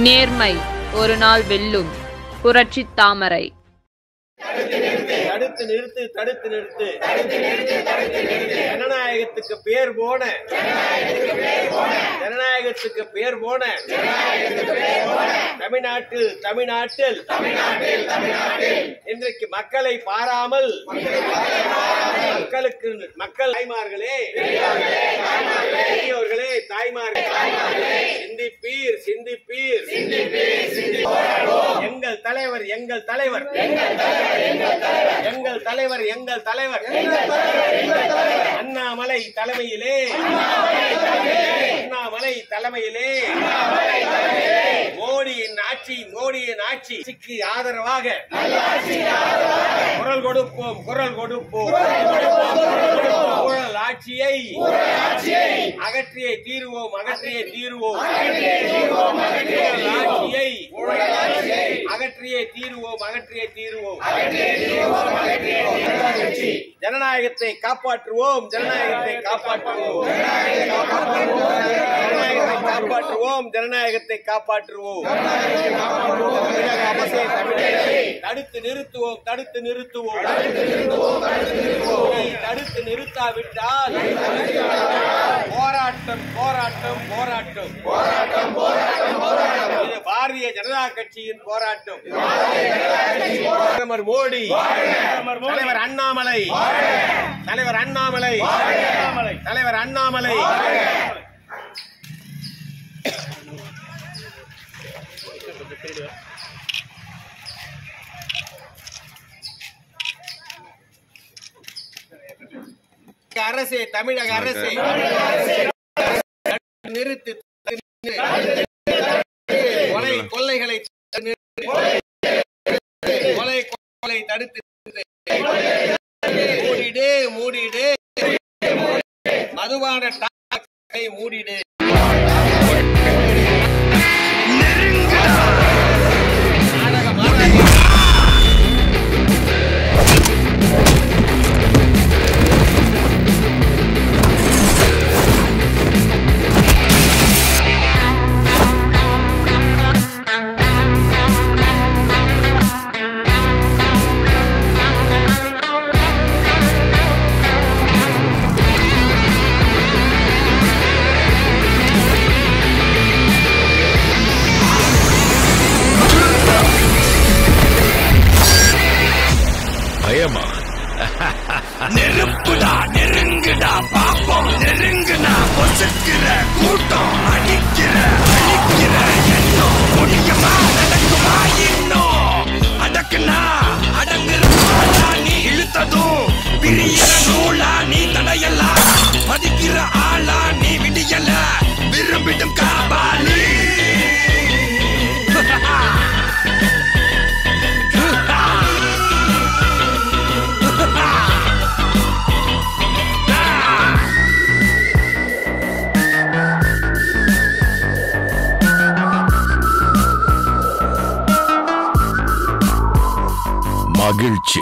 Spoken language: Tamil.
நேர்மை ஒரு நாள் வெல்லும். புரட்சி தாமரை. தடுத்து நிறுத்து, தடுத்து நிறுத்து. ஜனநாயகத்துக்கு பேர் போன, ஜனநாயகத்துக்கு பேர் போன தமிழ்நாட்டில் இன்றைக்கு மக்களை பாராமல், மக்களுக்கு மக்கள் தாய்மார்களே, பெரியவர்களே, தாய்மார்களே, சிந்திப்பீர், சிந்திப்பீர். எங்கள் தலைவர், எங்கள் தலைவர், எங்கள் தலைவர், எங்கள் தலைவர் அண்ணாமலை தலைமையிலே, அண்ணாமலை தலைமையிலே மோடியின் ஆட்சி, மோடியின் ஆட்சிக்கு ஆதரவாக குரல் கொடுப்போம், குரல் கொடுப்போம். ஊழல் ஆட்சியை அகற்றியே தீருவோம், அகற்றியே தீருவோம். ஆட்சியை அகற்றியே தீருவோம், அகற்றியே தீருவோம். ஜனநாயகத்தை காப்பாற்றுவோம், ஜனநாயகத்தை காப்பாற்றுவோம், ஜனநாயகத்தை காப்பாற்றுவோம், ஜனநாயகத்தை காப்பாற்றுவோம். தடுத்து நிறுத்துவோம், தடுத்து நிறுத்துவோம். தடுத்து நிறுத்தாவிட்டால் போராட்டம், போராட்டம், போராட்டம். இது பாரதிய ஜனதா கட்சியின் போராட்டம். பிரதமர் மோடி, தலைவர் அண்ணாமலை, தலைவர் அண்ணாமலை, தலைவர் அண்ணாமலை. அரசே, தமிழக அரசே, நிறுத்து, கொலை கொள்ளைகளை, கொலை கொலை தடுத்து மூடிடு, மூடிடு. மதுபான மூடிடு. நெருப்புடா, நெருங்குடா, பாப்போம் நெருங்குனா பொசுக்கிற கூட்டம், அடிக்கிற அழிக்கிற எண்ணம் முடியுமா, நடக்குமா இன்னும்? அடக்குனா அடங்குறா, நீ இழுத்ததும் பிரியிற நூலா, நீ தடையலாம். மதிக்கிற ஆளா, நீ விடியல, விரும்பிடும் காபாலி. மகிழ்ச்சி.